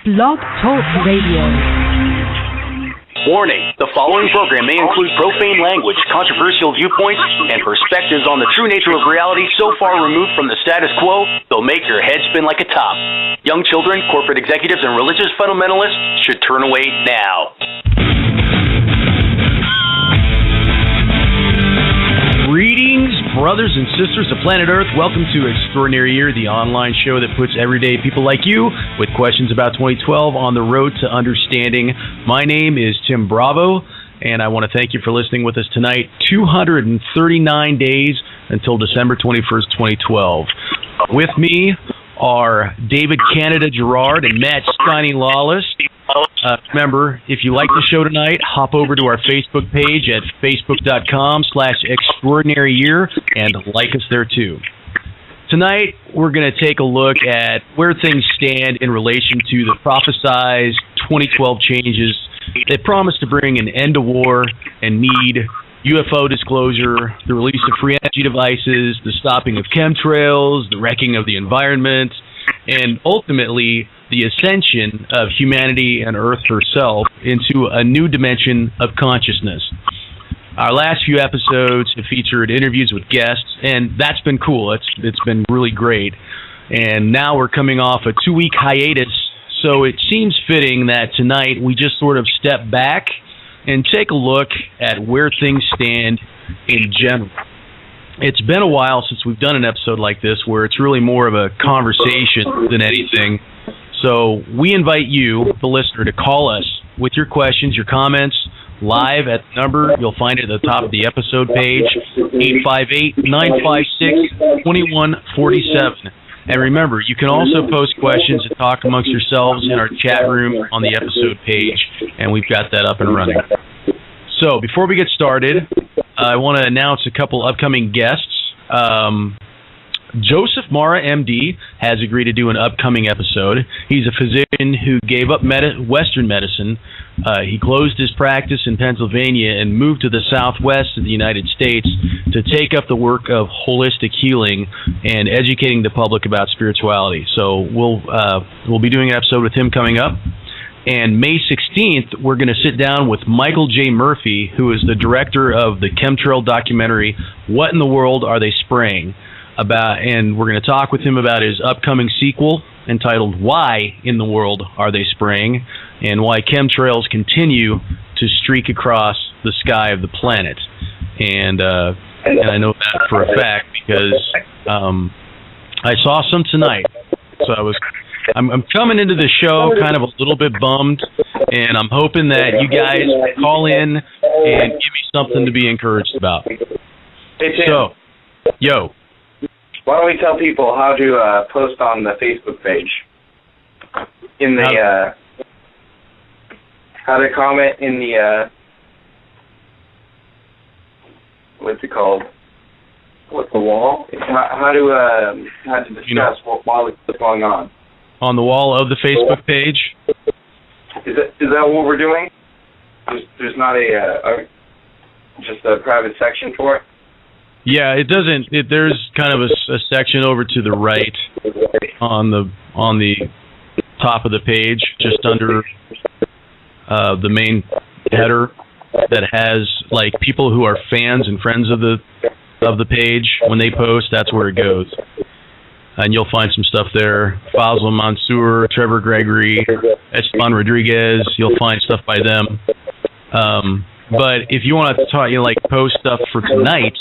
Blog Talk Radio. Warning, the following program may include profane language, controversial viewpoints, and perspectives on the true nature of reality so far removed from the status quo, they'll make your head spin like a top. Young children, corporate executives, and religious fundamentalists should turn away now. Greetings, brothers and sisters of planet Earth. Welcome to Extraordinary Year, the online show that puts everyday people like you with questions about 2012 on the road to understanding. My name is Tim Bravo, and I want to thank you for listening with us tonight. 239 days until December 21st, 2012. With me are David Canada Gerard and Matt Steiny Lawless. Remember, if you like the show tonight, hop over to our Facebook page at facebook.com/extraordinaryyear and like us there too. Tonight, we're going to take a look at where things stand in relation to the prophesized 2012 changes that promise to bring an end to war and need UFO disclosure, the release of free energy devices, the stopping of chemtrails, the wrecking of the environment, and ultimately the ascension of humanity and Earth herself into a new dimension of consciousness. Our last few episodes have featured interviews with guests, and that's been cool. It's been really great. And now we're coming off a 2-week hiatus, so it seems fitting that tonight we just sort of step back and take a look at where things stand in general. It's been a while since we've done an episode like this where it's really more of a conversation than anything. So we invite you, the listener, to call us with your questions, your comments, live at the number. You'll find it at the top of the episode page, 858-956-2147. And remember, you can also post questions and talk amongst yourselves in our chat room on the episode page, and we've got that up and running. So before we get started, I want to announce a couple upcoming guests. Joseph Mara, MD, has agreed to do an upcoming episode. He's a physician who gave up Western medicine. He closed his practice in Pennsylvania and moved to the southwest of the United States to take up the work of holistic healing and educating the public about spirituality. So we'll be doing an episode with him coming up. And May 16th, we're going to sit down with Michael J. Murphy, who is the director of the chemtrail documentary, What in the World Are They Spraying? And we're going to talk with him about his upcoming sequel entitled Why in the World Are They Spraying? And why chemtrails continue to streak across the sky of the planet. And I know that for a fact because I saw some tonight. So I'm coming into the show kind of a little bit bummed, and I'm hoping that you guys call in and give me something to be encouraged about. Hey, Tim. So, yo. Why don't we tell people how to post on the Facebook page? In the how to comment in the what's it called? What's the wall? How to discuss what's going on? On the wall of the Facebook page. Is that what we're doing? There's not just a private section for it? Yeah, it doesn't. There's kind of a section over to the right on the top of the page, just under the main header, that has like people who are fans and friends of the page. When they post, that's where it goes, and you'll find some stuff there. Fazal Mansour, Trevor Gregory, Esteban Rodriguez. You'll find stuff by them. But if you want to talk, post stuff for tonight,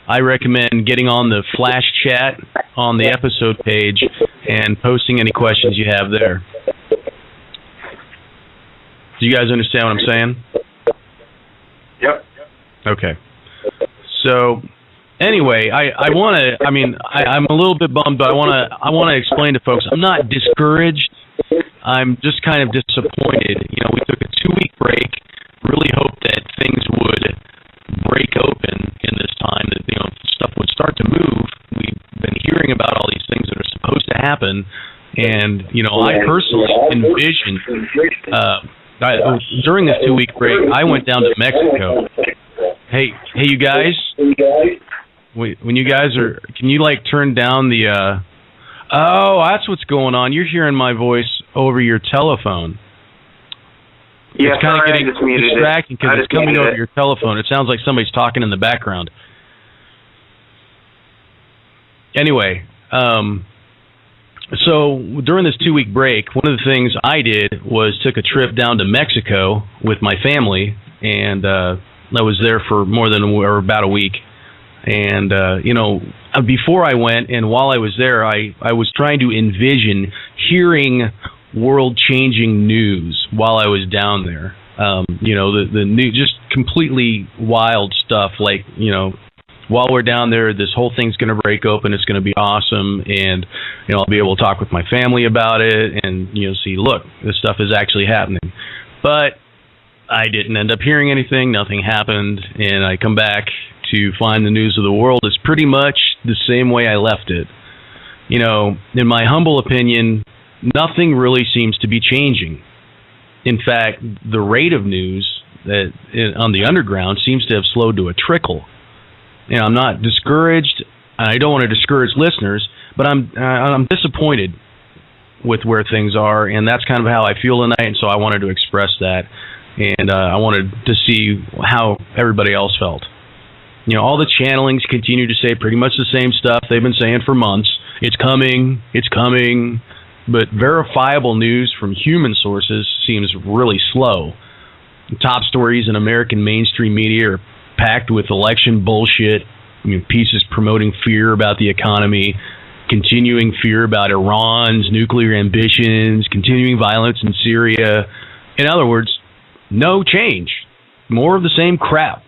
I recommend getting on the flash chat on the episode page and posting any questions you have there. Do you guys understand what I'm saying? Yep. Okay. So, anyway, I'm a little bit bummed, but I want to explain to folks, I'm not discouraged. I'm just kind of disappointed. We took a 2-week break, really hoped that things would break open in this time, that stuff would start to move. We've been hearing about all these things that are supposed to happen, and I personally envisioned during this 2-week break, I went down to Mexico. Hey, you guys, when you guys are, can you turn down the Oh, that's what's going on. You're hearing my voice over your telephone. Yeah, it's kind of getting distracting because it's coming over your telephone. It sounds like somebody's talking in the background. Anyway, so during this 2-week break, one of the things I did was took a trip down to Mexico with my family, and I was there for about a week. And, before I went and while I was there, I was trying to envision hearing world-changing news while I was down there. The new, just completely wild stuff, like, while we're down there, this whole thing's going to break open. It's going to be awesome, and I'll be able to talk with my family about it, and see, look, this stuff is actually happening. But I didn't end up hearing anything. Nothing happened, and I come back to find the news of the world is pretty much the same way I left it. In my humble opinion, nothing really seems to be changing. In fact, the rate of news that on the underground seems to have slowed to a trickle. I'm not discouraged. I don't want to discourage listeners, but I'm disappointed with where things are, and that's kind of how I feel tonight, and so I wanted to express that, and I wanted to see how everybody else felt. All the channelings continue to say pretty much the same stuff they've been saying for months. It's coming, but verifiable news from human sources seems really slow. The top stories in American mainstream media are packed with election bullshit, pieces promoting fear about the economy, continuing fear about Iran's nuclear ambitions, continuing violence in Syria. In other words, no change. More of the same crap.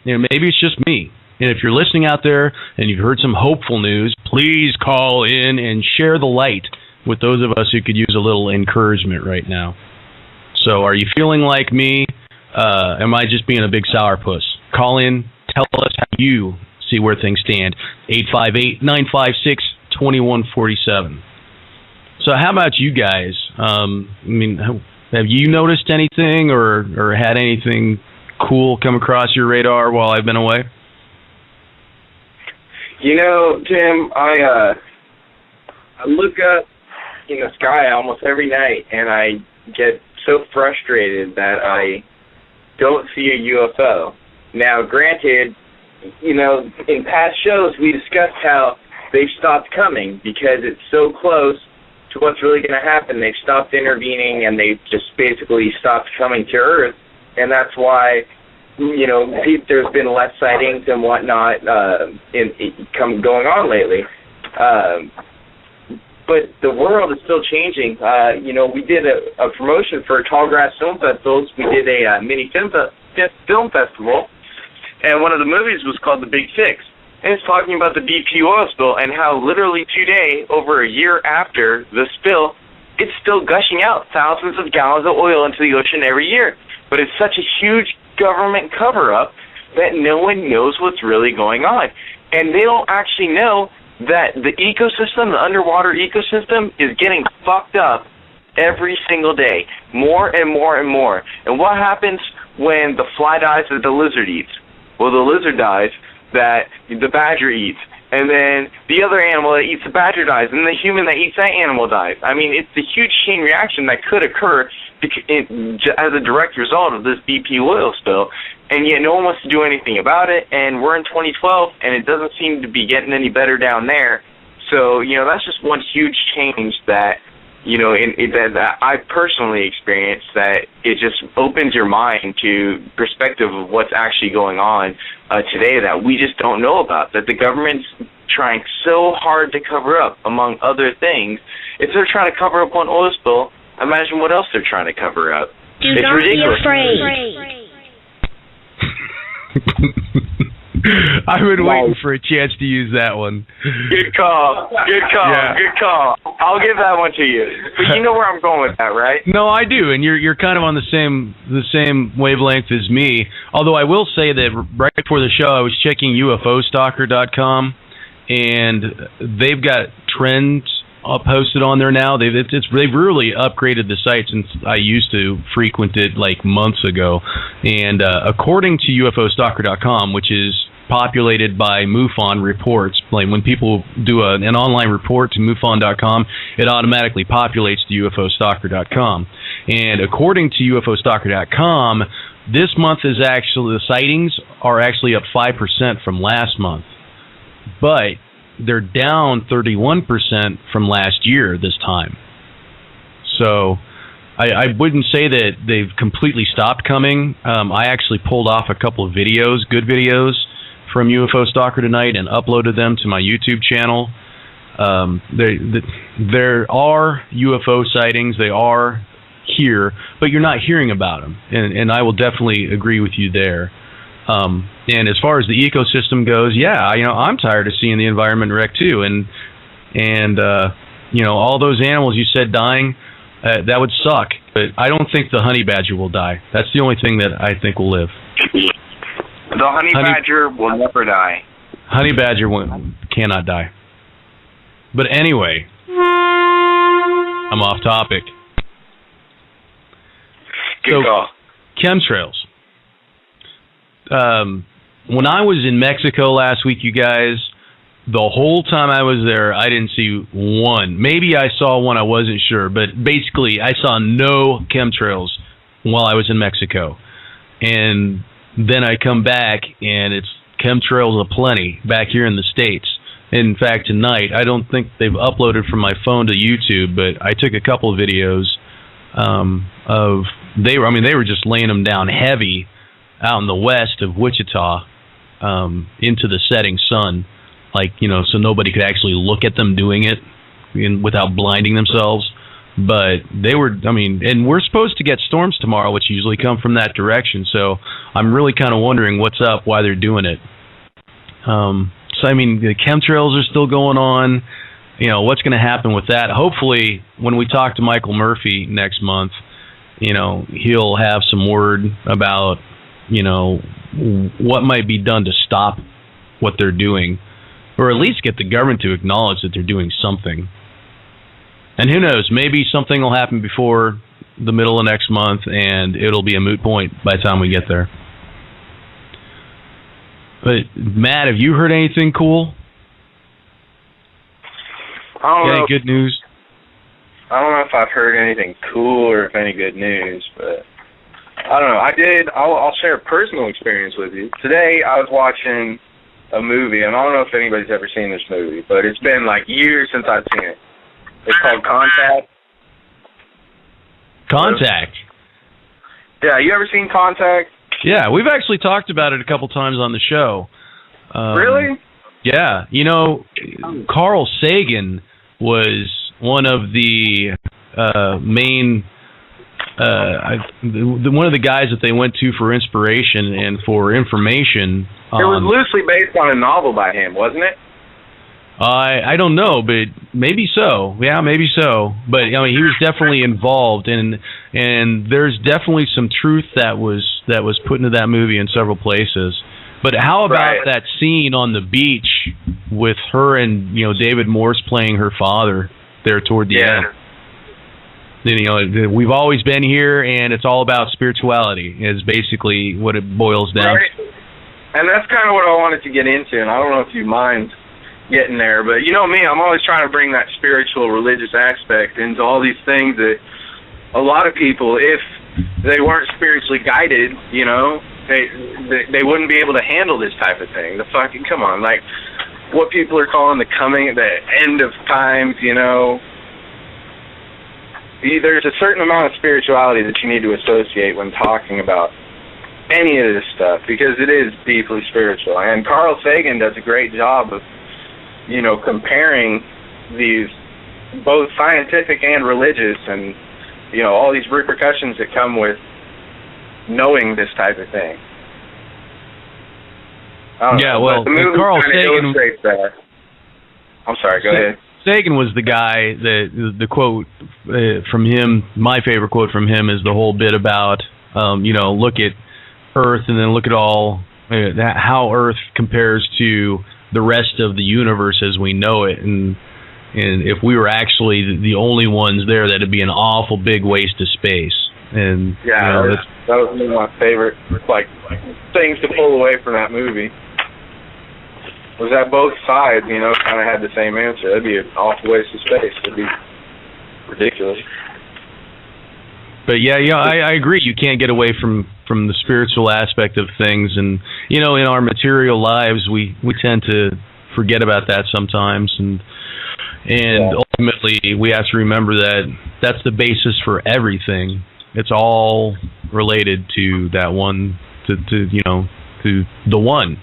Maybe it's just me. And if you're listening out there and you've heard some hopeful news, please call in and share the light with those of us who could use a little encouragement right now. So are you feeling like me? Am I just being a big sourpuss? Call in, tell us how you see where things stand. 858-956-2147. So how about you guys? Have you noticed anything or had anything cool come across your radar while I've been away? Tim, I look up in the sky almost every night, and I get so frustrated that I don't see a UFO. Now, granted, in past shows we discussed how they've stopped coming because it's so close to what's really going to happen. They've stopped intervening, and they've just basically stopped coming to Earth, and that's why there's been less sightings and whatnot going on lately. But the world is still changing. We did a promotion for Tall Grass Film Festivals. We did a mini film festival, and one of the movies was called The Big Fix. And it's talking about the BP oil spill and how literally today, over a year after the spill, it's still gushing out thousands of gallons of oil into the ocean every year. But it's such a huge government cover-up that no one knows what's really going on. And they don't actually know that the ecosystem, the underwater ecosystem, is getting fucked up every single day, more and more and more. And what happens when the fly dies that the lizard eats? Well, the lizard dies that the badger eats, and then the other animal that eats the badger dies, and the human that eats that animal dies. I mean, it's a huge chain reaction that could occur as a direct result of this BP oil spill, and yet no one wants to do anything about it, and we're in 2012, and it doesn't seem to be getting any better down there. So, that's just one huge change that, that I personally experienced, that it just opens your mind to perspective of what's actually going on today that we just don't know about, that the government's trying so hard to cover up, among other things. If they're trying to cover up one oil spill, imagine what else they're trying to cover up. It's ridiculous. I've been waiting for a chance to use that one. Good call. Yeah. Good call. I'll give that one to you. But you know where I'm going with that, right? No, I do, and you're kind of on the same wavelength as me. Although I will say that right before the show, I was checking UFOstalker.com, and they've got trends posted on there now. They've really upgraded the site since I used to frequent it like months ago. And according to UFOstalker.com, which is populated by MUFON reports. Like when people do an online report to MUFON.com, it automatically populates to UFOstalker.com. And according to UFOstalker.com, this month is actually, the sightings are actually up 5% from last month. But they're down 31% from last year this time. So I wouldn't say that they've completely stopped coming. I actually pulled off a couple of videos, good videos, from UFO Stalker tonight and uploaded them to my YouTube channel. There are UFO sightings. They are here, but you're not hearing about them. And I will definitely agree with you there. And as far as the ecosystem goes, yeah, I'm tired of seeing the environment wreck too. And all those animals you said dying, that would suck. But I don't think the honey badger will die. That's the only thing that I think will live. The honey badger will never die. Honey badger cannot die. But anyway, I'm off topic. Good call. Chemtrails. When I was in Mexico last week, you guys, the whole time I was there, I didn't see one. Maybe I saw one, I wasn't sure. But basically, I saw no chemtrails while I was in Mexico. And then I come back, and it's chemtrails aplenty back here in the States. In fact, tonight, I don't think they've uploaded from my phone to YouTube, but I took a couple of videos they were just laying them down heavy out in the west of Wichita into the setting sun, so nobody could actually look at them doing it without blinding themselves. But they were, and we're supposed to get storms tomorrow, which usually come from that direction. So I'm really kind of wondering what's up, why they're doing it. The chemtrails are still going on. What's going to happen with that? Hopefully, when we talk to Michael Murphy next month, he'll have some word about, what might be done to stop what they're doing, or at least get the government to acknowledge that they're doing something. And who knows, maybe something will happen before the middle of next month, and it'll be a moot point by the time we get there. But, Matt, have you heard anything cool? Any good news? I don't know if I've heard anything cool or if any good news, but I don't know. I'll share a personal experience with you. Today I was watching a movie, and I don't know if anybody's ever seen this movie, but it's been years since I've seen it. It's called Contact. Contact? Yeah, you ever seen Contact? Yeah, we've actually talked about it a couple times on the show. Really? Yeah. Carl Sagan was one of the main, one of the guys that they went to for inspiration and for information. It was loosely based on a novel by him, wasn't it? I don't know, but maybe so. Yeah, maybe so. But he was definitely involved, and there's definitely some truth that was put into that movie in several places. But how about that scene on the beach with her and David Morse playing her father there toward the end? We've always been here, and it's all about spirituality. Is basically what it boils down to. And that's kind of what I wanted to get into, and I don't know if you mind getting there, but you know me, I'm always trying to bring that spiritual, religious aspect into all these things that a lot of people, if they weren't spiritually guided, they wouldn't be able to handle this type of thing. Come on, what people are calling the end of times, There's a certain amount of spirituality that you need to associate when talking about any of this stuff, because it is deeply spiritual. And Carl Sagan does a great job of comparing these, both scientific and religious, and, all these repercussions that come with knowing this type of thing. Carl Sagan illustrates that. I'm sorry, go ahead. Sagan was the guy that the quote from him, my favorite quote from him, is the whole bit about, look at Earth and then look at how Earth compares to the rest of the universe as we know it, and if we were actually the only ones there, that'd be an awful big waste of space. And that was one of my favorite things to pull away from that movie. was that both sides, you know, kind of had the same answer. That'd be an awful waste of space. It'd be ridiculous. But yeah, I agree. You can't get away from the spiritual aspect of things, and you know, in our material lives, we tend to forget about that sometimes, and ultimately, we have to remember that that's the basis for everything. It's all related to that one, to the one,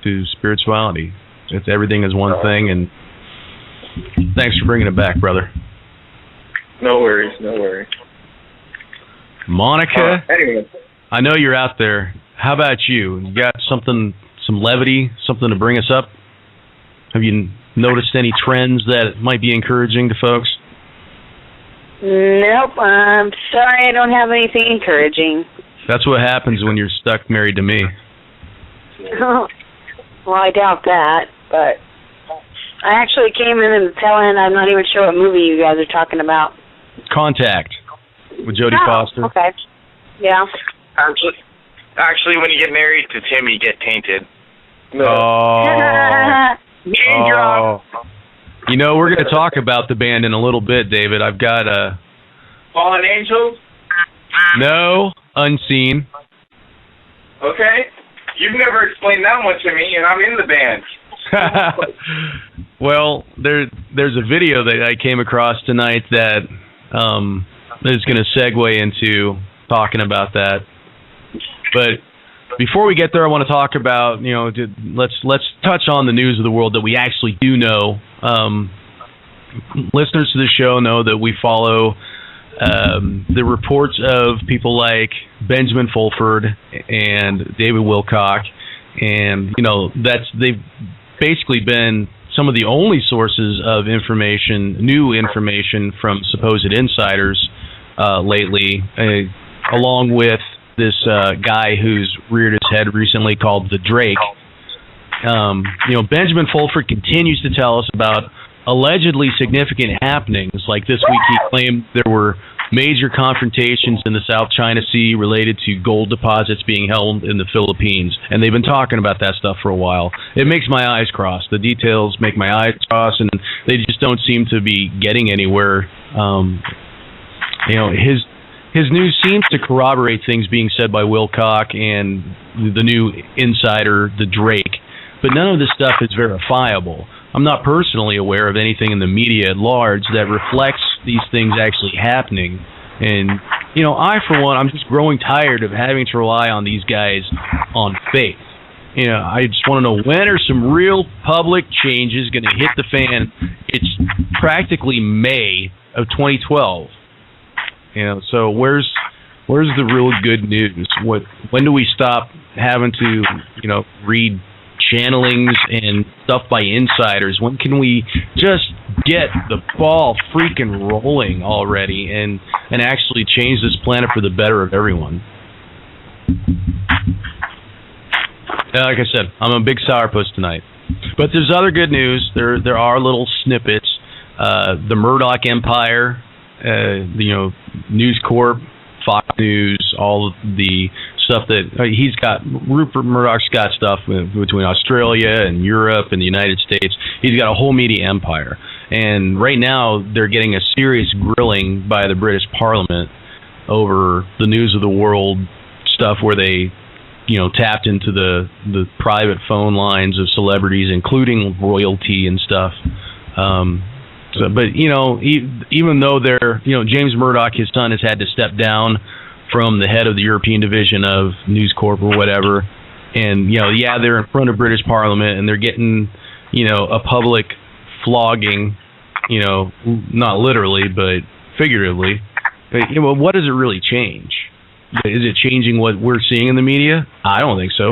to spirituality. It's everything is one thing, and thanks for bringing it back, brother. No worries, no worries. Monica, anyway. I know you're out there. How about you? You got something, some levity, something to bring us up? Have you noticed any trends that might be encouraging to folks? Nope. I'm sorry, I don't have anything encouraging. That's what happens when you're stuck married to me. Well, I doubt that, but I actually came in and tell in I'm not even sure what movie you guys are talking about. Contact with Jodie Foster. Okay. Yeah. Actually, when you get married to Tim, you get tainted. Oh. You know, we're going to talk about the band in a little bit, David. I've got a... Fallen Angels? No, Unseen. Okay. You've never explained that one to me, and I'm in the band. Well, there's a video that I came across tonight that is going to segue into talking about that. But before we get there, I want to talk about, you know, let's touch on the news of the world that we actually do know. Listeners to the show know that we follow the reports of people like Benjamin Fulford and David Wilcock, and you know they've basically been some of the only sources of information, new information from supposed insiders lately, along with this guy who's reared his head recently called the Drake. You know, Benjamin Fulford continues to tell us about allegedly significant happenings. Like this week, he claimed there were major confrontations in the South China Sea related to gold deposits being held in the Philippines. And they've been talking about that stuff for a while. It makes my eyes cross. The details make my eyes cross, and they just don't seem to be getting anywhere. You know, his news seems to corroborate things being said by Wilcock and the new insider, the Drake. But none of this stuff is verifiable. I'm not personally aware of anything in the media at large that reflects these things actually happening. And, you know, I, for one, I'm just growing tired of having to rely on these guys on faith. You know, I just want to know, when are some real public changes going to hit the fan? It's practically May of 2012. You know, so where's the real good news? When do we stop having to, you know, read channelings and stuff by insiders? When can we just get the ball freaking rolling already and actually change this planet for the better of everyone? Like I said, I'm a big sourpuss tonight. But there's other good news. There are little snippets. The Murdoch Empire, you know, News Corp, Fox News, all of the stuff that he's got. Rupert Murdoch's got stuff between Australia and Europe and the United States. He's got a whole media empire. And right now they're getting a serious grilling by the British Parliament over the news of the world stuff, where they, you know, tapped into the private phone lines of celebrities, including royalty and stuff. But, you know, even though they're, you know, James Murdoch, his son, has had to step down from the head of the European division of News Corp or whatever. And, you know, yeah, they're in front of British Parliament and they're getting, you know, a public flogging, you know, not literally, but figuratively. But, you know, what does it really change? Is it changing what we're seeing in the media? I don't think so.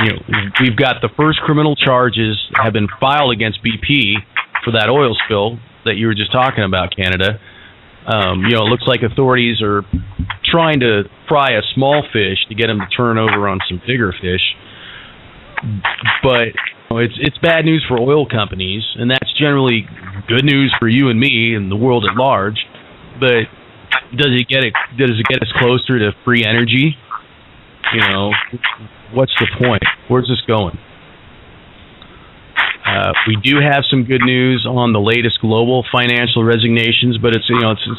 You know, we've got the first criminal charges have been filed against BP for that oil spill that you were just talking about, Canada. You know, it looks like authorities are trying to fry a small fish to get them to turn over on some bigger fish. But you know, it's bad news for oil companies, and that's generally good news for you and me and the world at large. But does it get us closer to free energy? You know, what's the point? Where's this going? We do have some good news on the latest global financial resignations, but it's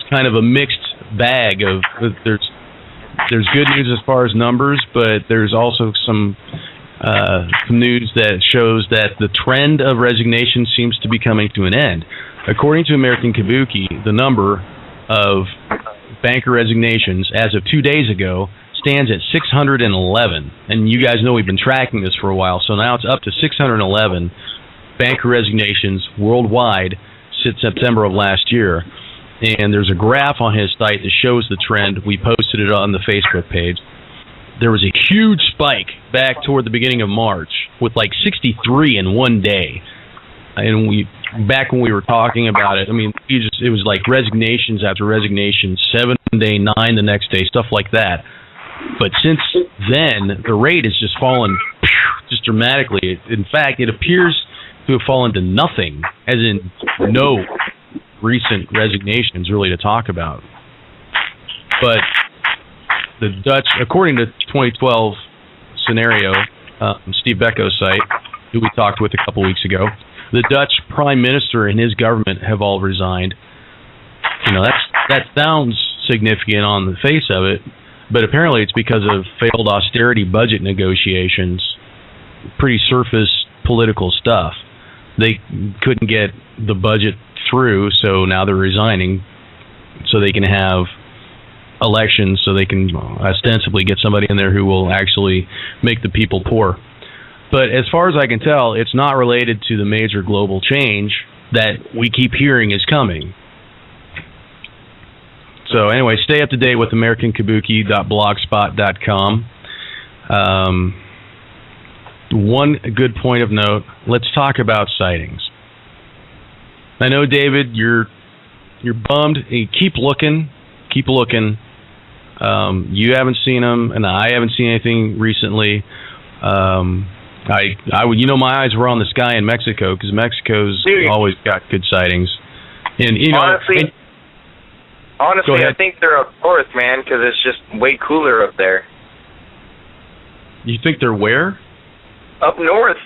kind of a mixed bag of there's good news as far as numbers, but there's also some news that shows that the trend of resignation seems to be coming to an end. According to American Kabuki, the number of banker resignations as of 2 days ago stands at 611. And you guys know we've been tracking this for a while, so now it's up to 611 banker resignations worldwide since September of last year. And there's a graph on his site that shows the trend. We posted it on the Facebook page. There was a huge spike back toward the beginning of March with like 63 in one day. And back when we were talking about it, I mean, it was like resignations after resignations, 7 day, 9 the next day, stuff like that. But since then, the rate has just fallen just dramatically. In fact, it appears to have fallen to nothing, as in no recent resignations really to talk about. But the Dutch, according to 2012 scenario, Steve Becko's site, who we talked with a couple weeks ago, the Dutch prime minister and his government have all resigned. That sounds significant on the face of it, but apparently it's because of failed austerity budget negotiations, pretty surface political stuff. They couldn't get the budget through, so now they're resigning so they can have elections, so they can ostensibly get somebody in there who will actually make the people poor. But as far as I can tell, it's not related to the major global change that we keep hearing is coming. So anyway, stay up to date with AmericanKabuki.blogspot.com. One good point of note, let's talk about sightings. I know, David, you're bummed. Keep looking. You haven't seen them, and I haven't seen anything recently. My eyes were on the sky in Mexico, because Mexico's always got good sightings. And honestly, I think they're up north, man, because it's just way cooler up there. You think they're where? Up north.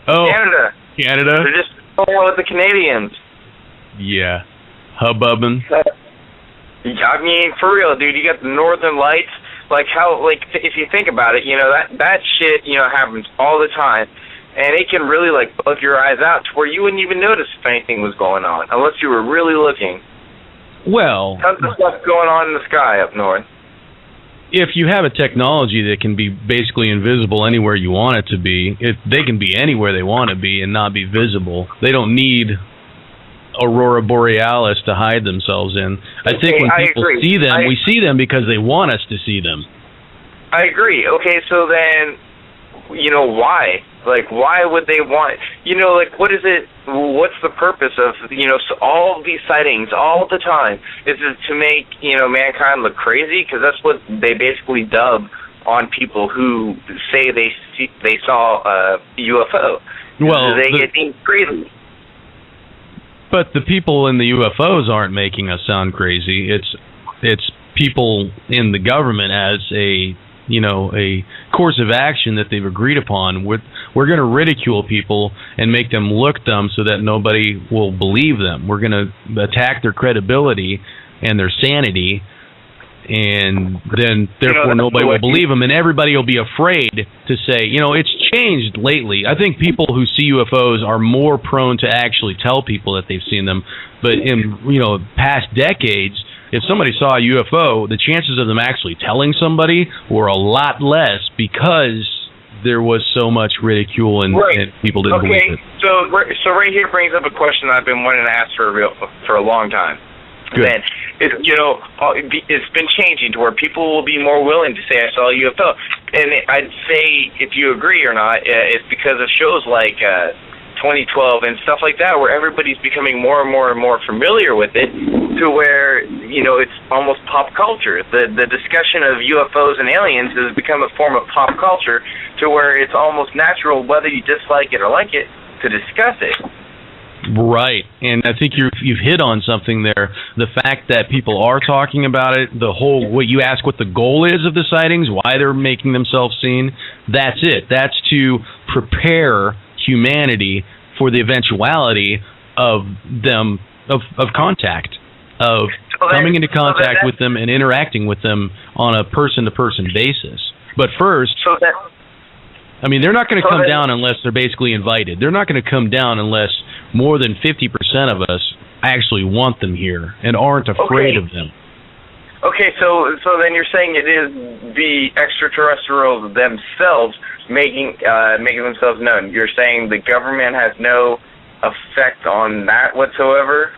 Oh, Canada. They're just going with the Canadians. Yeah, hubbubbing. I mean, for real, dude. You got the Northern Lights. If you think about it, that shit, happens all the time, and it can really bug your eyes out to where you wouldn't even notice if anything was going on unless you were really looking. Well, tons of stuff going on in the sky up north. If you have a technology that can be basically invisible anywhere you want it to be, they can be anywhere they want to be and not be visible. They don't need Aurora Borealis to hide themselves in. I think when people see them, we see them because they want us to see them. I agree. Okay, so then, why? Why would they want, what is it, what's the purpose of, so all these sightings all the time? Is it to make, mankind look crazy? Because that's what they basically dub on people who say they saw a UFO. Well, they get deemed crazy. But the people in the UFOs aren't making us sound crazy. It's people in the government as a course of action that they've agreed upon. We're going to ridicule people and make them look dumb so that nobody will believe them. We're going to attack their credibility and their sanity, and then therefore nobody will believe them, and everybody will be afraid to say, it's changed lately. I think people who see UFOs are more prone to actually tell people that they've seen them, but in past decades, if somebody saw a UFO, the chances of them actually telling somebody were a lot less because there was so much ridicule and people didn't believe it. So right here brings up a question I've been wanting to ask for a long time. Good. Then it's been changing to where people will be more willing to say I saw a UFO, and I'd say if you agree or not, it's because of shows like 2012 and stuff like that, where everybody's becoming more and more and more familiar with it, to where it's almost pop culture. The discussion of UFOs and aliens has become a form of pop culture, to where it's almost natural, whether you dislike it or like it, to discuss it. Right, and I think you've hit on something there. The fact that people are talking about it, what you ask what the goal is of the sightings, why they're making themselves seen, that's it. That's to prepare humanity for the eventuality of them, of contact, of coming into contact with them and interacting with them on a person-to-person basis. But first, I mean, they're not going to come down unless they're basically invited. They're not going to come down unless more than 50% of us actually want them here and aren't afraid of them. Okay, so then you're saying it is the extraterrestrials themselves making themselves known. You're saying the government has no effect on that whatsoever?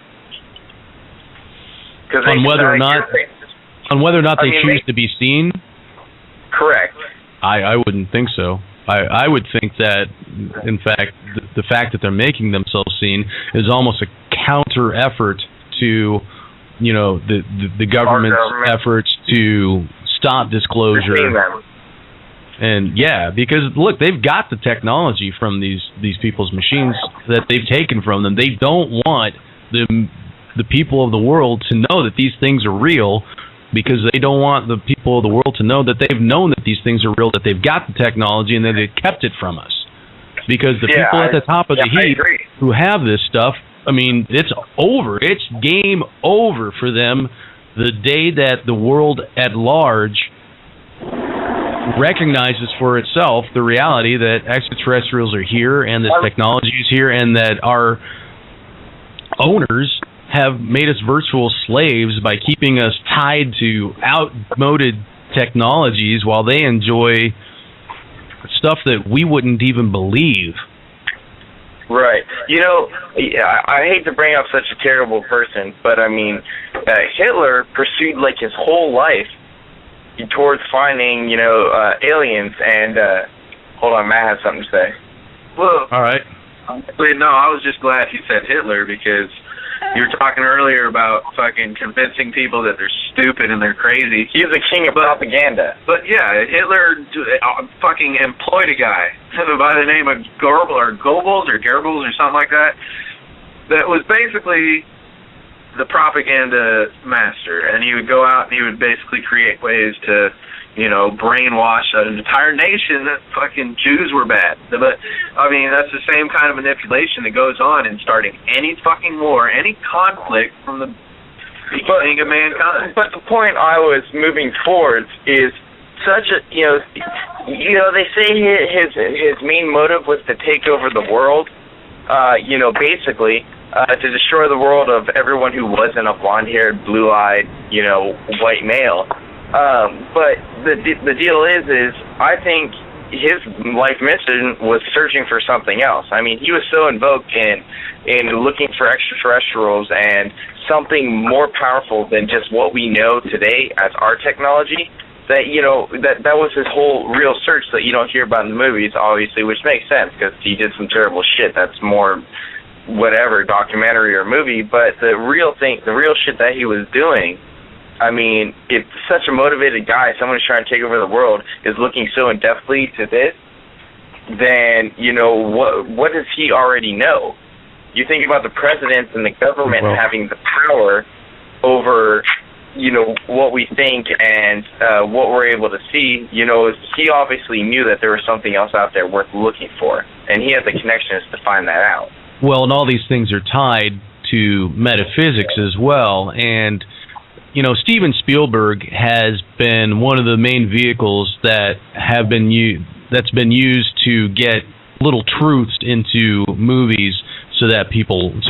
On whether or not they choose to be seen? Correct. I wouldn't think so. I would think that, in fact, the fact that they're making themselves seen is almost a counter effort to, you know, the government's efforts to stop disclosure. And yeah, because look, they've got the technology from these people's machines that they've taken from them. They don't want the people of the world to know that these things are real, because they don't want the people of the world to know that they've known that these things are real, that they've got the technology, and that they've kept it from us. Because the people at the top of the heap who have this stuff, I mean, it's over. It's game over for them the day that the world at large recognizes for itself the reality that extraterrestrials are here and this technology is here, and that our owners have made us virtual slaves by keeping us tied to outmoded technologies while they enjoy stuff that we wouldn't even believe. Right. You know, I hate to bring up such a terrible person, but I mean, Hitler pursued like his whole life towards finding, you know, aliens. And hold on, Matt has something to say. Well, all right. No, I was just glad he said Hitler, because you were talking earlier about fucking convincing people that they're stupid and they're crazy. He's the king of propaganda. But yeah, Hitler fucking employed a guy by the name of Goebbels or something like that, that was basically the propaganda master. And he would go out and he would basically create ways to, you know, brainwash an entire nation that fucking Jews were bad. But, I mean, that's the same kind of manipulation that goes on in starting any fucking war, any conflict from the beginning of mankind. But the point I was moving towards is such a, you know, they say his main motive was to take over the world, you know, basically, to destroy the world of everyone who wasn't a blonde-haired, blue-eyed, you know, white male. But the deal is I think his life mission was searching for something else. I mean, he was so invoked in looking for extraterrestrials and something more powerful than just what we know today as our technology, that, you know, that was his whole real search that you don't hear about in the movies, obviously, which makes sense because he did some terrible shit. That's more whatever, documentary or movie. But the real shit that he was doing, I mean, if such a motivated guy, someone who's trying to take over the world, is looking so in-depthly to this, then, you know, what does he already know? You think about the presidents and the government having the power over, you know, what we think and what we're able to see. You know, he obviously knew that there was something else out there worth looking for, and he had the connections to find that out. Well, and all these things are tied to metaphysics as well, and you know, Steven Spielberg has been one of the main vehicles that have been that's been used to get little truths into movies so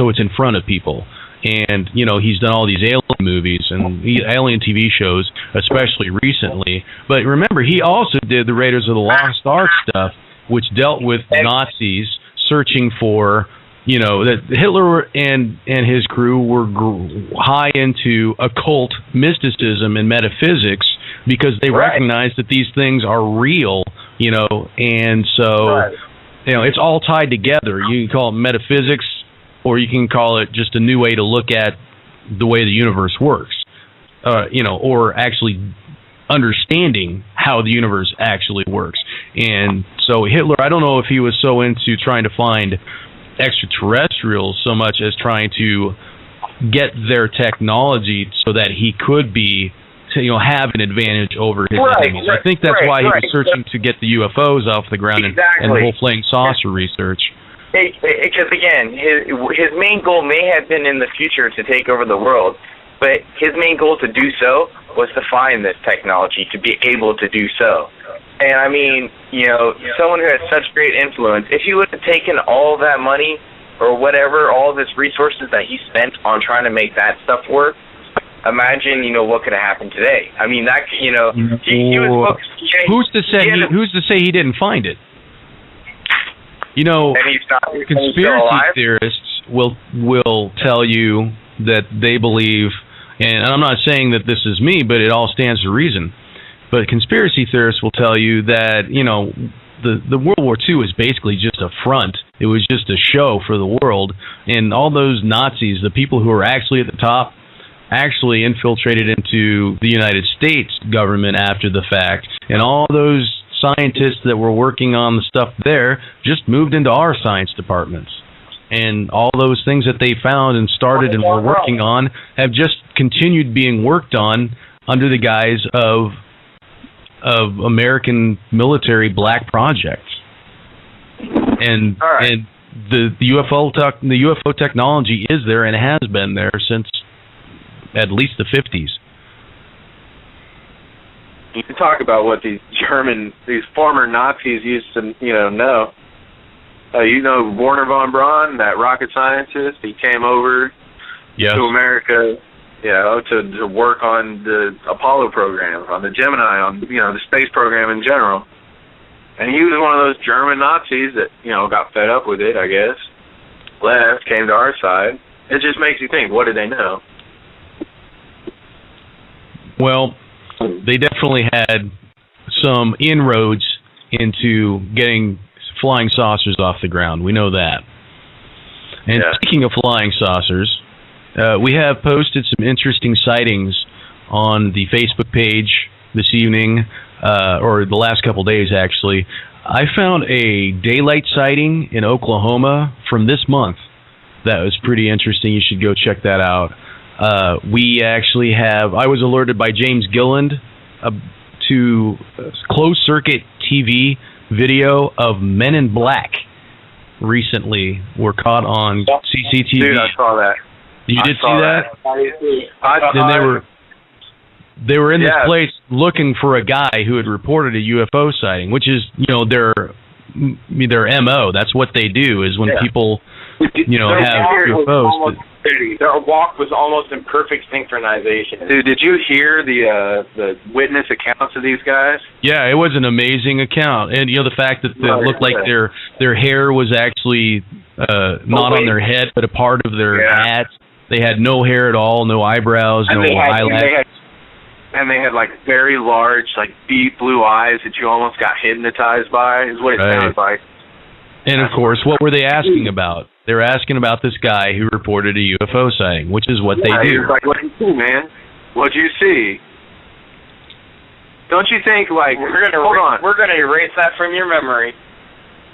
it's in front of people. And, you know, he's done all these alien movies and alien TV shows, especially recently. But remember, he also did the Raiders of the Lost Ark stuff, which dealt with Nazis searching for, you know, that Hitler and his crew were high into occult mysticism and metaphysics because they recognized that these things are real, you know, and so, you know, it's all tied together. You can call it metaphysics, or you can call it just a new way to look at the way the universe works, you know, or actually understanding how the universe actually works. And so Hitler, I don't know if he was so into trying to find extraterrestrials so much as trying to get their technology so that he could be, you know, have an advantage over his enemies. I think that's why he was searching to get the UFOs off the ground and the whole flying saucer research. Because again, his main goal may have been in the future to take over the world, but his main goal to do so was to find this technology to be able to do so. And I mean, you know, someone who has such great influence, if he would have taken all that money or whatever, all of his resources that he spent on trying to make that stuff work, imagine, you know, what could have happened today. I mean, that, you know, he was focused. Who's to say he didn't find it? You know, conspiracy theorists will tell you that they believe, and I'm not saying that this is me, but it all stands to reason. But conspiracy theorists will tell you that, you know, the World War II is basically just a front. It was just a show for the world. And all those Nazis, the people who are actually at the top, actually infiltrated into the United States government after the fact. And all those scientists that were working on the stuff there just moved into our science departments. And all those things that they found and started and were working on have just continued being worked on under the guise of American military black projects. And and the UFO technology is there and has been there since at least the 50s. You can talk about what these former Nazis used to, know. You know Werner von Braun, that rocket scientist. He came over to America, to work on the Apollo program, on the Gemini, on the space program in general. And he was one of those German Nazis that got fed up with it, I guess. Left, came to our side. It just makes you think, what did they know? Well, they definitely had some inroads into getting flying saucers off the ground. We know that. And speaking of flying saucers, we have posted some interesting sightings on the Facebook page this evening, or the last couple days, actually. I found a daylight sighting in Oklahoma from this month. That was pretty interesting. You should go check that out. We actually have, I was alerted by James Gilland to closed circuit TV video of Men in Black recently were caught on CCTV. Dude, I saw that. You did see that? Then they were in this place looking for a guy who had reported a UFO sighting, which is, their MO. That's what they do, is when people, have UFOs. Their walk was almost in perfect synchronization. Dude, did you hear the witness accounts of these guys? Yeah, it was an amazing account, and the fact that it looked like their hair was actually not on their head, but a part of their hat. They had no hair at all, no eyebrows, no eyelashes. And they had very large, deep blue eyes that you almost got hypnotized by. Is what it sounded like. And of course, what were they asking about? They were asking about this guy who reported a UFO sighting, which is what they do. What'd you see, man? What'd you see? Don't you think, we're gonna erase that from your memory.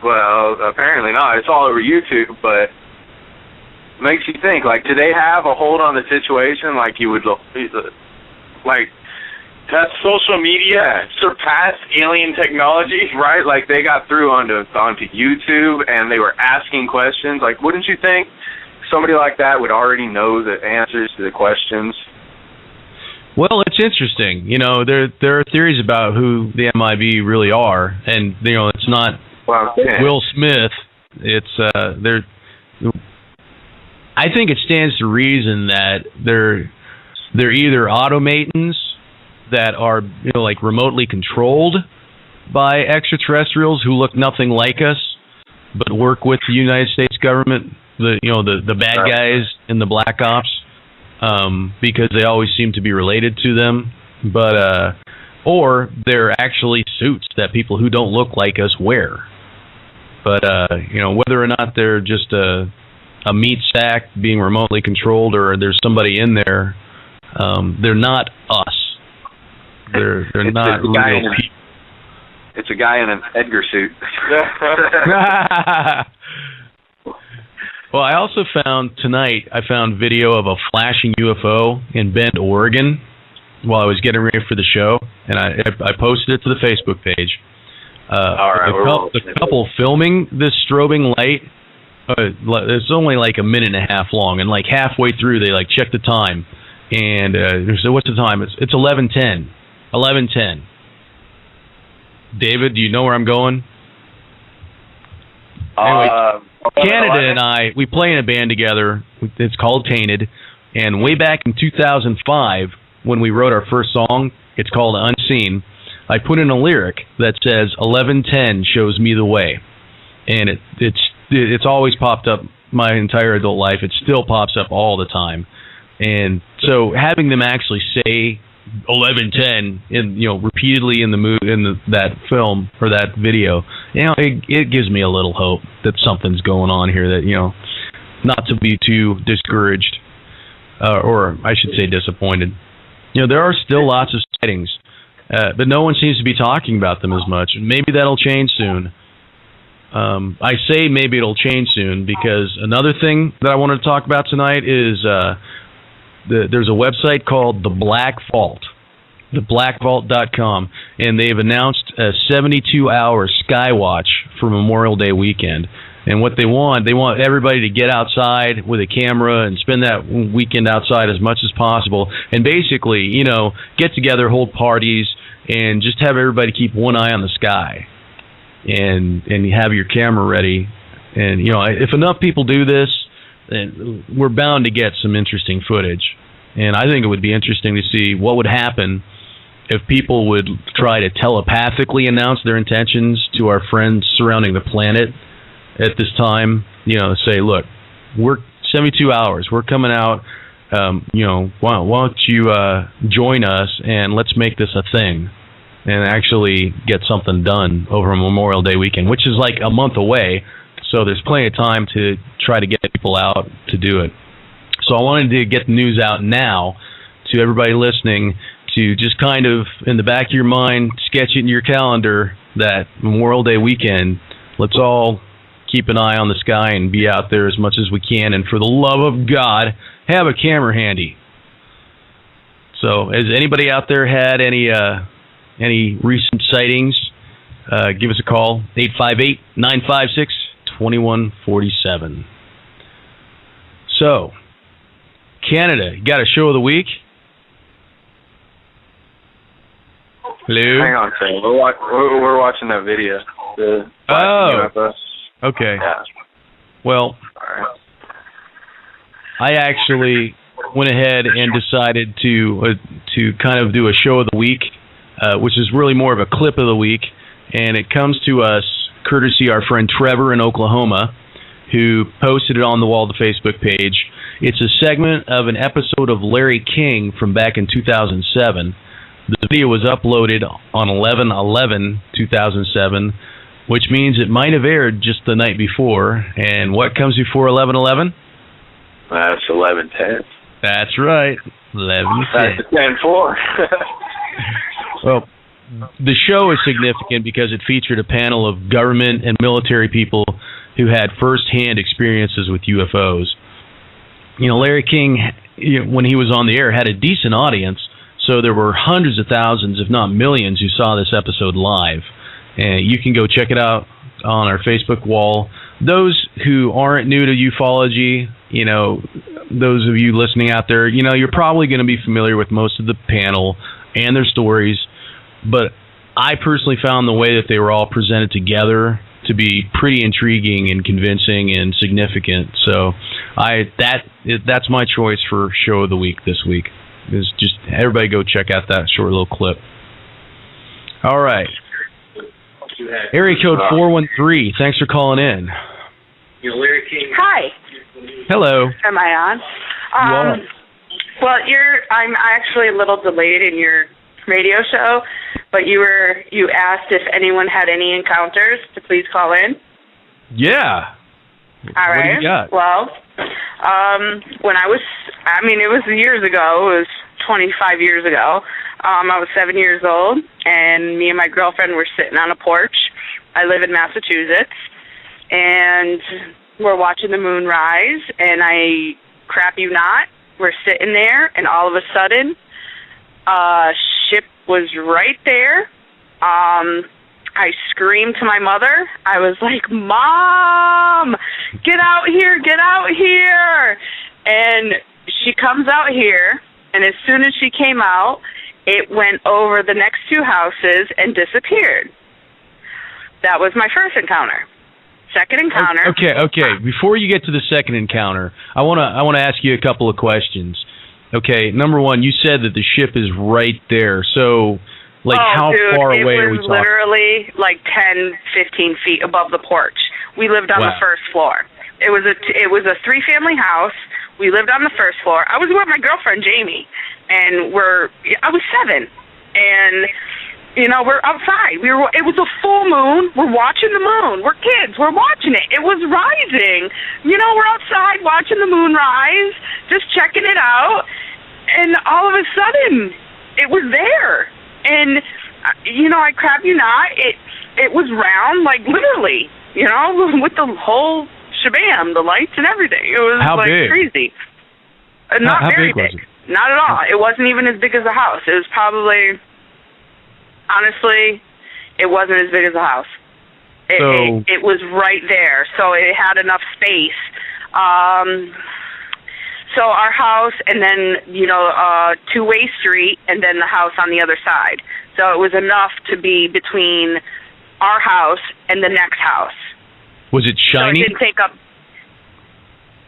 Well, apparently not. It's all over YouTube, but makes you think, do they have a hold on the situation you would, has social media surpassed alien technology? Right, they got through onto YouTube and they were asking questions. Wouldn't you think somebody like that would already know the answers to the questions? Well, it's interesting. There are theories about who the MIB really are, and it's not Will Smith. It's I think it stands to reason that they're either automatons that are remotely controlled by extraterrestrials who look nothing like us, but work with the United States government, the bad guys in the black ops, because they always seem to be related to them. But or they're actually suits that people who don't look like us wear. But whether or not they're just a meat sack being remotely controlled, or there's somebody in there, they're not us. They're not real people. It's a guy in an Edgar suit. Well, I also found video of a flashing UFO in Bend, Oregon, while I was getting ready for the show, and I posted it to the Facebook page. The couple filming this strobing light It's only like a minute and a half long, and like halfway through they like check the time, and so what's the time? It's 11:10. 11:10. David, do you know where I'm going? Anyway, Canada and I, we play in a band together. It's called Tainted, and way back in 2005, when we wrote our first song, it's called Unseen. I put in a lyric that says 11:10 shows me the way, and it's always popped up my entire adult life. It still pops up all the time, and so having them actually say 11:10 repeatedly in that film or that video, it gives me a little hope that something's going on here, that not to be too discouraged, or I should say disappointed. There are still lots of sightings, but no one seems to be talking about them as much. Maybe that'll change soon. I say maybe it'll change soon because another thing that I wanted to talk about tonight is there's a website called The Black Vault, theblackvault.com, and they've announced a 72-hour sky watch for Memorial Day weekend. And what they want everybody to get outside with a camera and spend that weekend outside as much as possible, and basically, get together, hold parties, and just have everybody keep one eye on the sky, and have your camera ready. And if enough people do this, then we're bound to get some interesting footage. And I think it would be interesting to see what would happen if people would try to telepathically announce their intentions to our friends surrounding the planet at this time. Say, look, we're 72 hours. We're coming out. Why don't you join us and let's make this a thing and actually get something done over Memorial Day weekend, which is like a month away. So there's plenty of time to try to get people out to do it. So I wanted to get the news out now to everybody listening, to just kind of, in the back of your mind, sketch it in your calendar that Memorial Day weekend, let's all keep an eye on the sky and be out there as much as we can. And for the love of God, have a camera handy. So has anybody out there had any recent sightings? Give us a call, 858-956-2147. So, Canada, you got a show of the week? Hello? Hang on a second. We're watching that video. UFO. Okay. Yeah. Well, I actually went ahead and decided to kind of do a show of the week, which is really more of a clip of the week, and it comes to us courtesy our friend Trevor in Oklahoma, who posted it on the wall of the Facebook page. It's a segment of an episode of Larry King from back in 2007. The video was uploaded on 11/11/2007, which means it might have aired just the night before. And what comes before 11/11? That's 11/10. That's right, 11/10. That's 10/4. Well, the show is significant because it featured a panel of government and military people who had first-hand experiences with UFOs. Larry King, when he was on the air, had a decent audience, so there were hundreds of thousands, if not millions, who saw this episode live. And you can go check it out on our Facebook wall. Those who aren't new to ufology, those of you listening out there, you're probably going to be familiar with most of the panel and their stories. But I personally found the way that they were all presented together to be pretty intriguing and convincing and significant. So that's my choice for show of the week this week. Is just everybody go check out that short little clip. All right. Area code 413. Thanks for calling in. Hi. Hello. Am I on? You are. Well, I'm actually a little delayed in your radio show, but you asked if anyone had any encounters to please call in. Yeah. All right. What do you got? Well, it was years ago. It was 25 years ago. I was 7 years old, and me and my girlfriend were sitting on a porch. I live in Massachusetts, and we're watching the moon rise, and crap you not, we're sitting there, and all of a sudden, ship was right there. I screamed to my mother. I was like, Mom, get out here, get out here. And she comes out here, and as soon as she came out, it went over the next 2 houses and disappeared. That was my first encounter. Second encounter. Okay. Before you get to the second encounter, I wanna ask you a couple of questions. Okay, number one, you said that the ship is right there. So, like, how far away are we talking? It was literally like 10, 15 feet above the porch. We lived on the first floor. It was a 3-family house. We lived on the first floor. I was with my girlfriend Jamie, and I was 7, and we're outside. It was a full moon. We're watching the moon. We're kids. We're watching it. It was rising. We're outside watching the moon rise, just checking it out, and all of a sudden, it was there. And I crap you not, it was round, like literally, with the whole shabam, the lights and everything. It was big? Crazy. Not how very big. Was it? Not at all. It wasn't even as big as a house. It was probably, honestly, it wasn't as big as a house. It was right there, so it had enough space. So our house, and then, 2-way street, and then the house on the other side. So it was enough to be between our house and the next house. Was it shiny? So it didn't take up...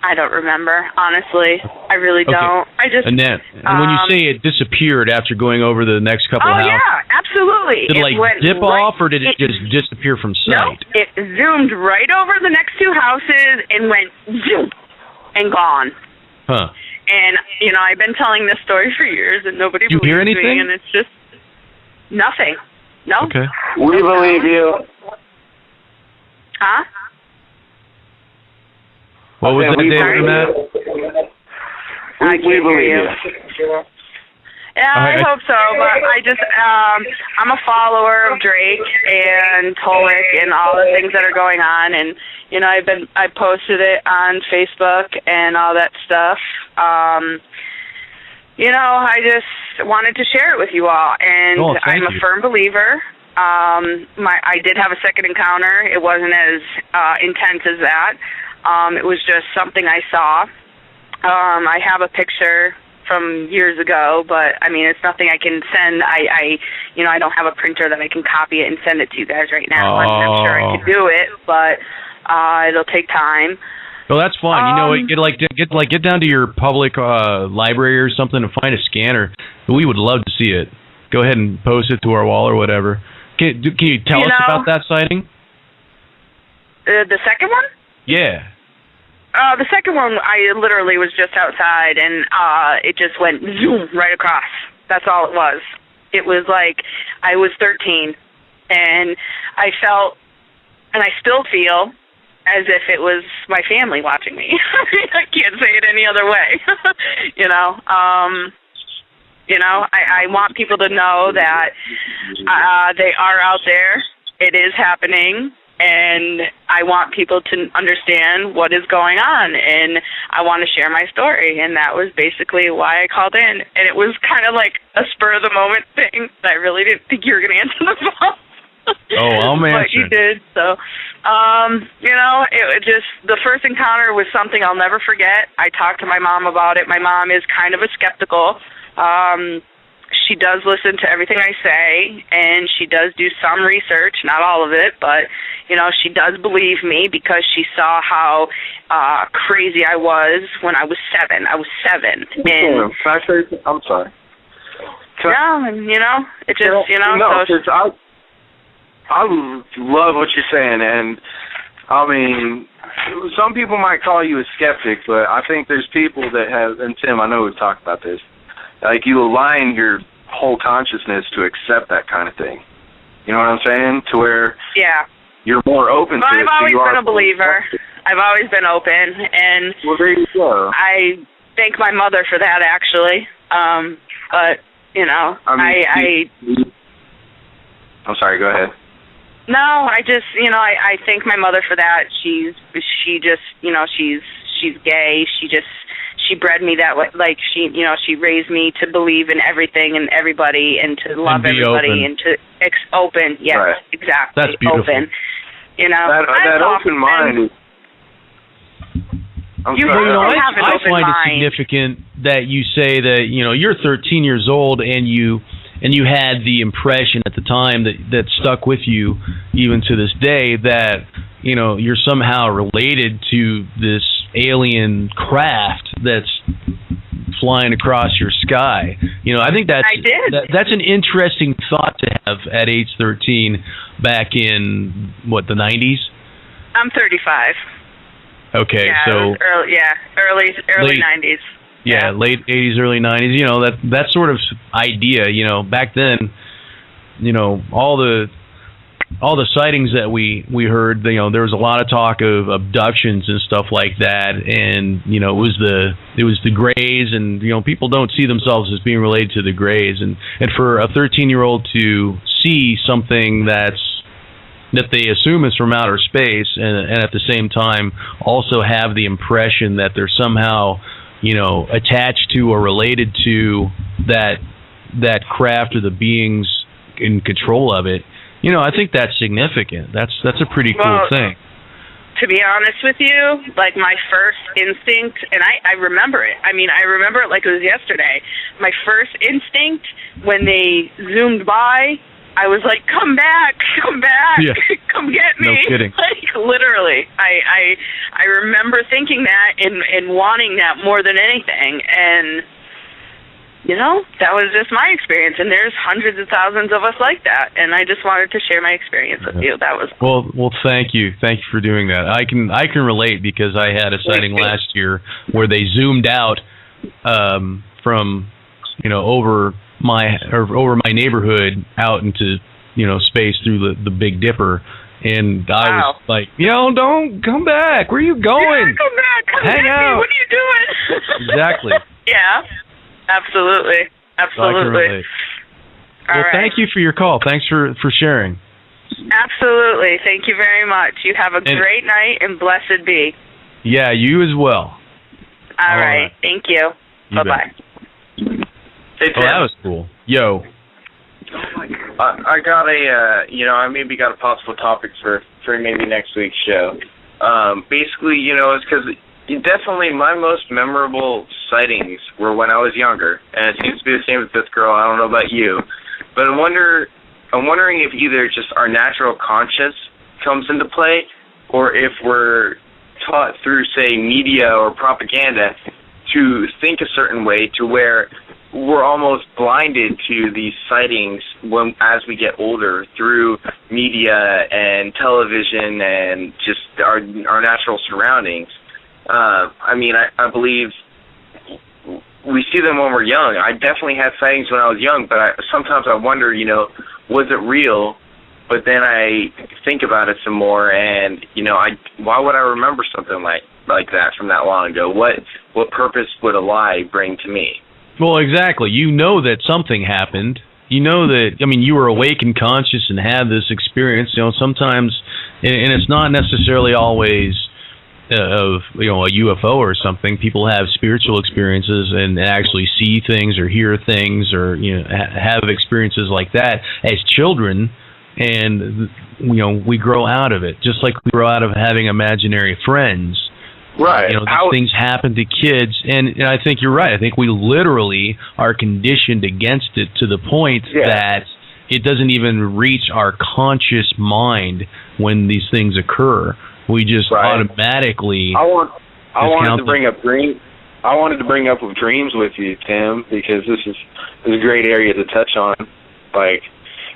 I don't remember, honestly. I really don't. And when you say it disappeared after going over the next couple of houses... Oh, yeah, absolutely. Did it dip off, or did it just disappear from sight? No, it zoomed right over the next 2 houses and went zoom and gone. Huh. And, I've been telling this story for years, and nobody believes me, anything? and it's just nothing. No. Okay. We believe you. Huh? What was that, David, Matt? We believe you. Yeah, I hope so, but I'm a follower of Drake and Tolic and all the things that are going on, and I posted it on Facebook and all that stuff. I just wanted to share it with you all, and I'm a firm believer. I did have a second encounter. It wasn't as intense as that. It was just something I saw. I have a picture from years ago, but it's nothing I can send. I don't have a printer that I can copy it and send it to you guys right now. I'm sure I could do it, but it'll take time. Well, that's fine. Get down to your public library or something and find a scanner. We would love to see it. Go ahead and post it to our wall or whatever. Can you tell us about that sighting? The second one? Yeah. The second one, I literally was just outside, and it just went zoom right across. That's all it was. It was like I was 13, and I felt, and I still feel, as if it was my family watching me. I can't say it any other way. I want people to know that they are out there. It is happening. And I want people to understand what is going on, and I want to share my story, and that was basically why I called in. And it was kind of like a spur-of-the-moment thing. I really didn't think you were going to answer the phone. Oh, I'm answering. But you did, so, it just, the first encounter was something I'll never forget. I talked to my mom about it. My mom is kind of a skeptical. She does listen to everything I say, and she does do some research, not all of it, but, she does believe me because she saw how crazy I was when I was 7. I was 7. And, I'm sorry. It just, so... I love what you're saying, and, some people might call you a skeptic, but I think there's people that have, and Tim, I know we've talked about this, like you align your whole consciousness to accept that kind of thing. You know what I'm saying? To where you're more open to it. I've always been a believer. I've always been open, and well, there you go. I thank my mother for that, actually. But, I'm sorry, go ahead. No, I just, I thank my mother for that. She's gay. she bred me that way. Like she raised me to believe in everything and everybody, and to love everybody, open. and to open. Yes, Right. exactly. That's beautiful. Open. That open mind. I find it significant that you say that you're 13 years old and you had the impression at the time that stuck with you even to this day that you're somehow related to this alien craft that's flying across your sky. I think that's an interesting thought to have at age 13 back in the 90s. I'm 35. Okay, yeah, so early 90s. Yeah, late 80s, early 90s. That sort of idea. Back then, all the sightings that we heard. There was a lot of talk of abductions and stuff like that, and it was the Greys, and people don't see themselves as being related to the Greys, and for a 13-year-old to see something that they assume is from outer space, and at the same time also have the impression that they're somehow, attached to or related to that craft or the beings in control of it. I think that's significant. That's a pretty cool thing. To be honest with you, like my first instinct, and I remember it. I mean, I remember it like it was yesterday. My first instinct when they zoomed by, I was like, come back, yeah. Come get me. No kidding. Like, literally. I remember thinking that and wanting that more than anything. And, that was just my experience. And there's hundreds of thousands of us like that. And I just wanted to share my experience with you. That was Well, thank you. Thank you for doing that. I can relate because I had a sighting last year where they zoomed out from, over my neighborhood out into space through the Big Dipper, and I was like, don't come back. Where are you going? Come back. Hang out. What are you doing? Exactly. Yeah, absolutely. Well, thank you for your call. Thanks for sharing. Absolutely. Thank you very much. You have a great night, and blessed be. Yeah, you as well. All right. Thank you. Bye-bye. Hey, Tim. That was cool. Yo. I got I maybe got a possible topic for maybe next week's show. Basically, it's because definitely my most memorable sightings were when I was younger, and it seems to be the same with this girl. I don't know about you, but I'm wondering if either just our natural conscience comes into play, or if we're taught through, say, media or propaganda to think a certain way to where we're almost blinded to these sightings as we get older through media and television and just our natural surroundings. I believe we see them when we're young. I definitely had sightings when I was young, but sometimes I wonder, was it real? But then I think about it some more, and why would I remember something like that from that long ago? What purpose would a lie bring to me? Well, exactly. That something happened. That, you were awake and conscious and had this experience. Sometimes, and it's not necessarily always of a UFO or something. People have spiritual experiences and actually see things or hear things or have experiences like that as children, and we grow out of it, just like we grow out of having imaginary friends. Right. These things happen to kids, and I think you're right. I think we literally are conditioned against it to the point that it doesn't even reach our conscious mind when these things occur. We just automatically. I wanted to bring up dreams with you, Tim, because this is a great area to touch on. Like,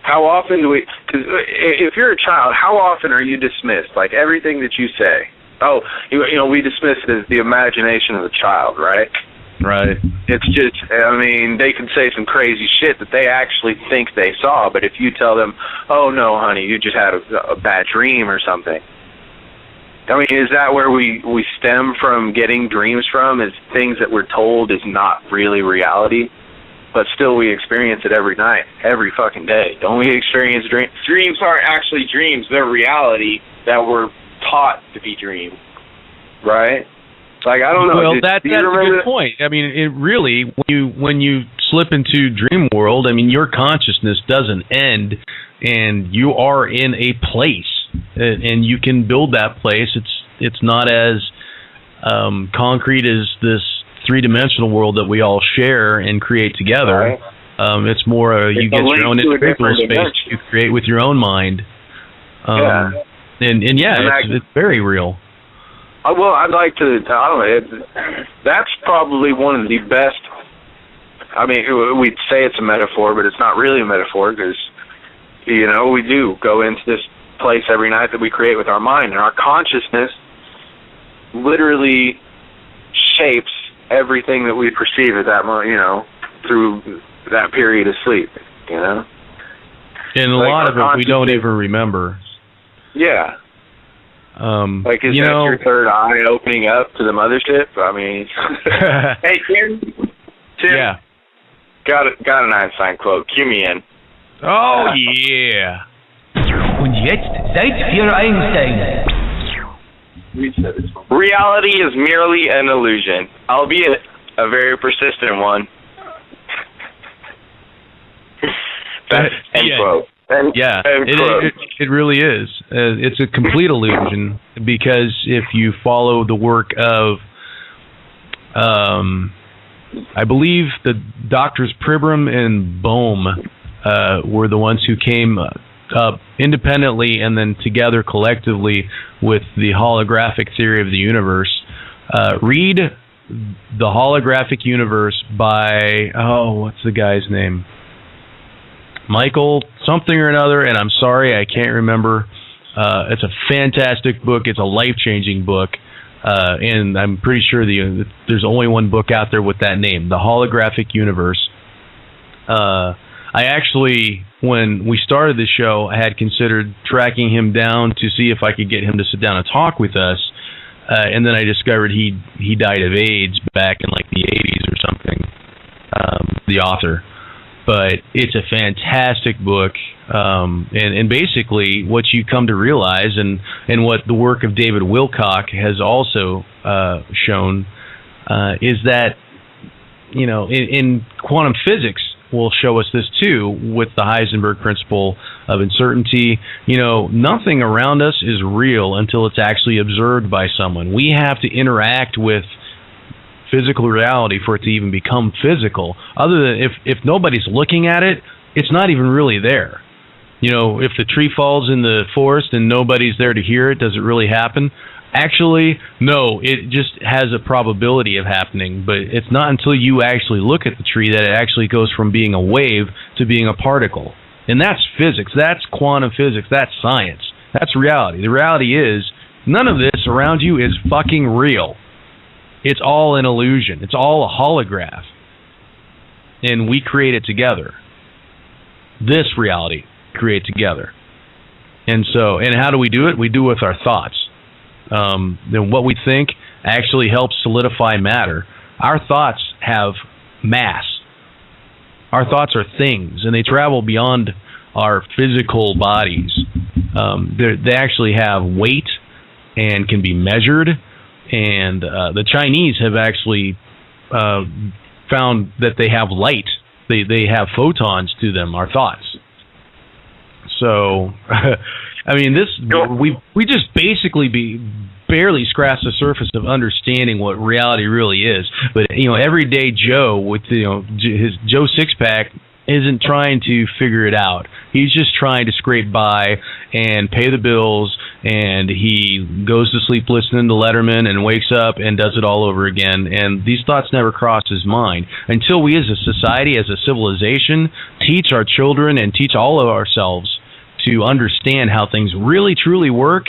how often do we? Because if you're a child, how often are you dismissed? Like everything that you say. Oh, we dismiss it as the imagination of the child, right? Right. It's just, they can say some crazy shit that they actually think they saw, but if you tell them, oh, no, honey, you just had a bad dream or something. Is that where we stem from getting dreams from, is things that we're told is not really reality, but still we experience it every night, every fucking day. Don't we experience dreams? Dreams aren't actually dreams. They're reality that we're taught to be dreams, right? Like, I don't know. Well, that's a good point. I mean, it really, when you slip into dream world, I mean, your consciousness doesn't end, and you are in a place, and you can build that place. It's not as concrete as this three-dimensional world that we all share and create together. Right. It's more you get your own individual space you create with your own mind. It's very real. Well, I'd like to, I don't know, that's probably one of the best, I mean, we'd say it's a metaphor, but it's not really a metaphor because, you know, we do go into this place every night that we create with our mind, and our consciousness literally shapes everything that we perceive at that moment, you know, through that period of sleep, you know? And a lot of it we don't even remember. Yeah. Like, is that your third eye opening up to the mothership? I mean, hey, Tim. Yeah. Got an Einstein quote. Cue me in. Oh, yeah. Und jetzt Zeit für Einstein. Reality is merely an illusion, albeit a very persistent one. That's end quote. It really is. It's a complete illusion because if you follow the work of, I believe the doctors Pribram and Bohm were the ones who came up independently and then together collectively with the holographic theory of the universe. Read The Holographic Universe by, what's the guy's name? Michael something or another, and I'm sorry, I can't remember. It's a fantastic book. It's a life-changing book, and I'm pretty sure there's only one book out there with that name, The Holographic Universe. I actually, when we started the show, I had considered tracking him down to see if I could get him to sit down and talk with us, and then I discovered he died of AIDS back in like the 80s or something, the author. But it's a fantastic book, and basically what you come to realize, and what the work of David Wilcock has also shown, is that, you know, in quantum physics will show us this too, with the Heisenberg principle of uncertainty. You know, nothing around us is real until it's actually observed by someone. We have to interact with physical reality for it to even become physical. Other than if nobody's looking at it, it's not even really there. You know, if the tree falls in the forest and nobody's there to hear it, does it really happen? Actually, no, it just has a probability of happening, but it's not until you actually look at the tree that it actually goes from being a wave to being a particle. And that's physics, that's quantum physics, that's science, that's reality. The reality is, none of this around you is fucking real. It's all an illusion. It's all a holograph. And we create it together. This reality create together. And how do we do it? We do it with our thoughts. Then what we think actually helps solidify matter. Our thoughts have mass. Our thoughts are things, and they travel beyond our physical bodies. They actually have weight and can be measured. And the Chinese have actually found that they have light. They have photons to them, our thoughts. So, I mean, we just basically barely scratch the surface of understanding what reality really is. But, you know, everyday Joe with, you know, his Joe Sixpack isn't trying to figure it out. He's just trying to scrape by and pay the bills, and he goes to sleep listening to Letterman and wakes up and does it all over again. And these thoughts never cross his mind until we as a society, as a civilization, teach our children and teach all of ourselves to understand how things really truly work.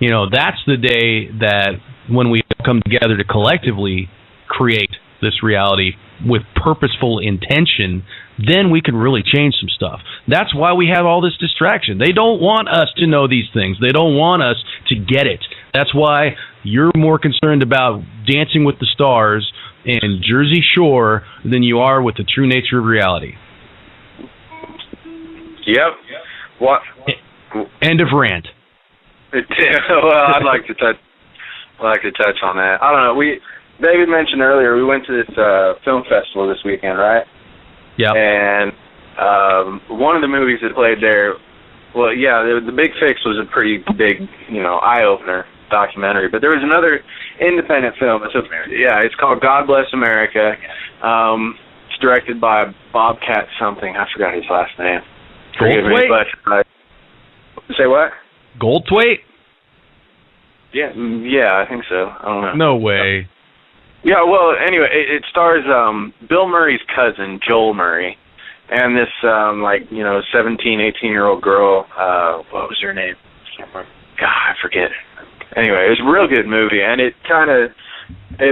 You know, that's the day that when we come together to collectively create this reality with purposeful intention, then we can really change some stuff. That's why we have all this distraction. They don't want us to know these things. They don't want us to get it. That's why you're more concerned about Dancing with the Stars and Jersey Shore than you are with the true nature of reality. Yep. What? End of rant. Well, I'd like to touch. like to touch on that. I don't know. David mentioned earlier we went to this film festival this weekend, right? Yeah. And one of the movies that played there, well, yeah, the Big Fix was a pretty big, eye opener documentary. But there was another independent film. It's called God Bless America. It's directed by Bobcat something. I forgot his last name. Goldthwait? Say what? Goldthwait? Yeah, I think so. I don't know. No way. Yeah, well, anyway, it stars Bill Murray's cousin, Joel Murray, and this 17, 18-year-old girl. What was her name? God, I forget. Anyway, it was a real good movie, and it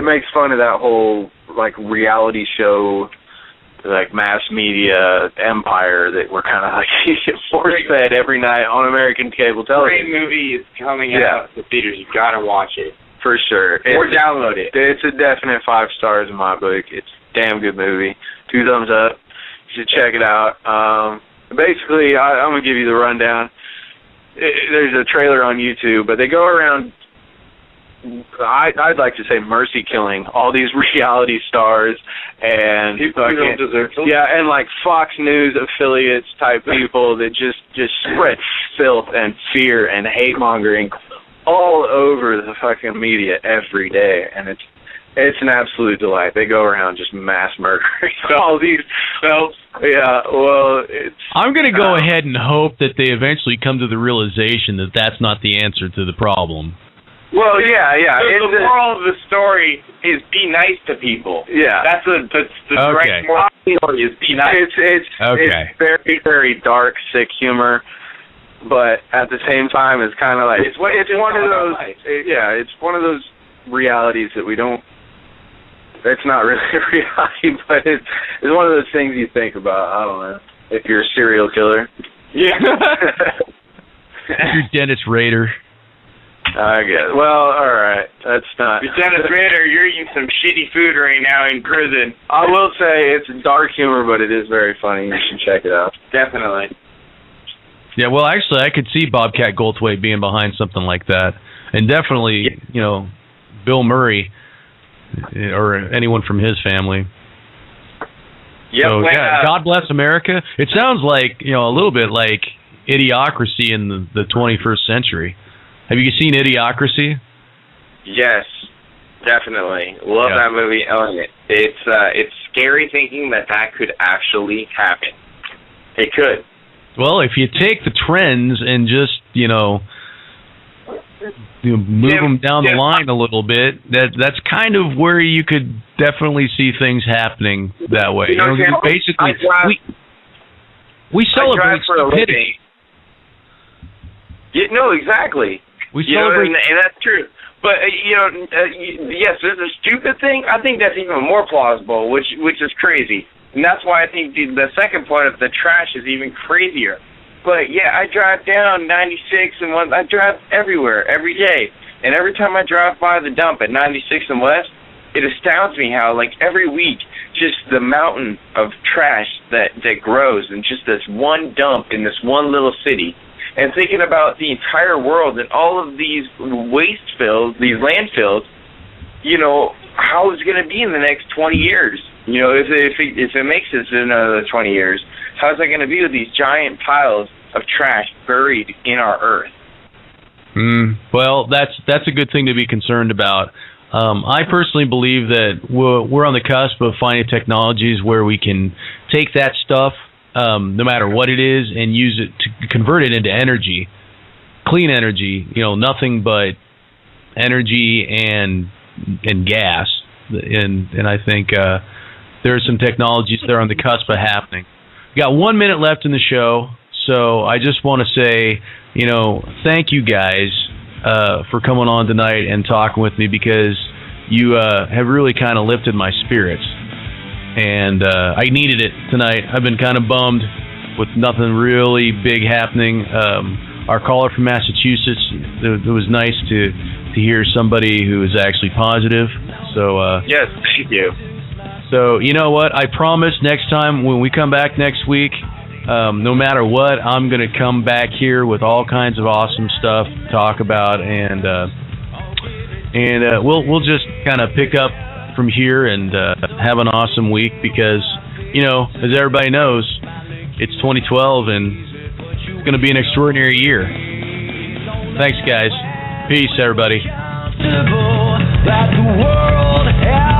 makes fun of that whole reality show, mass media empire that we're kind of force-fed every night on American cable television. Great movie. It's coming out to theaters. You've got to watch it. For sure. Or download it. It's a definite 5 stars in my book. It's a damn good movie. 2 thumbs up. You should check it out. Basically, I'm going to give you the rundown. There's a trailer on YouTube, but they go around, I'd like to say, mercy killing all these reality stars and people who don't deserve to. Yeah, and Fox News affiliates type people that just spread filth and fear and hate mongering all over the fucking media every day, and it's an absolute delight. They go around just mass murdering all these. Yeah, well, I'm going to go ahead and hope that they eventually come to the realization that that's not the answer to the problem. Well, yeah. The moral of the story is be nice to people. Yeah, that's the direct moral of the story is be nice. It's very, very dark, sick humor. But at the same time, it's kind of it's one of those. It's one of those realities that we don't. It's not really a reality, but it's one of those things you think about. I don't know. If you're a serial killer. Yeah. If you're Dennis Rader. I guess. Well, all right. That's not. If you're Dennis Rader, you're eating some shitty food right now in prison. I will say it's dark humor, but it is very funny. You should check it out. Definitely. Yeah, well, actually, I could see Bobcat Goldthwait being behind something like that. And definitely, Bill Murray or anyone from his family. Yep, so, God Bless America. It sounds like, a little bit like Idiocracy in the 21st century. Have you seen Idiocracy? Yes, definitely. Love that movie. It's scary thinking that could actually happen. It could. Well, if you take the trends and just, move them down the line a little bit, that's kind of where you could definitely see things happening that way. Basically, we celebrate stupidity. No, exactly. We celebrate, and that's true. But yes, there's a stupid thing. I think that's even more plausible, which is crazy. And that's why I think the second part of the trash is even crazier. But, yeah, I drive down 96 and I drive everywhere, every day. And every time I drive by the dump at 96 and West, it astounds me how, every week, just the mountain of trash that grows in just this one dump in this one little city. And thinking about the entire world and all of these waste fills, these landfills, how is it going to be in the next 20 years? If it makes it in another 20 years, how's that going to be with these giant piles of trash buried in our earth? Well, that's a good thing to be concerned about. I personally believe that we're on the cusp of finding technologies where we can take that stuff, no matter what it is, and use it to convert it into energy, clean energy. Nothing but energy and gas. And I think there are some technologies that are on the cusp of happening. We got 1 minute left in the show, so I just want to say, thank you guys for coming on tonight and talking with me, because you have really kind of lifted my spirits, and I needed it tonight. I've been kind of bummed with nothing really big happening. Our caller from Massachusetts, it was nice to hear somebody who is actually positive. So yes, thank you. So you know what? I promise next time when we come back next week, no matter what, I'm going to come back here with all kinds of awesome stuff to talk about. And And we'll just kind of pick up from here and have an awesome week because, you know, as everybody knows, it's 2012 and it's going to be an extraordinary year. Thanks, guys. Peace, everybody. That the world has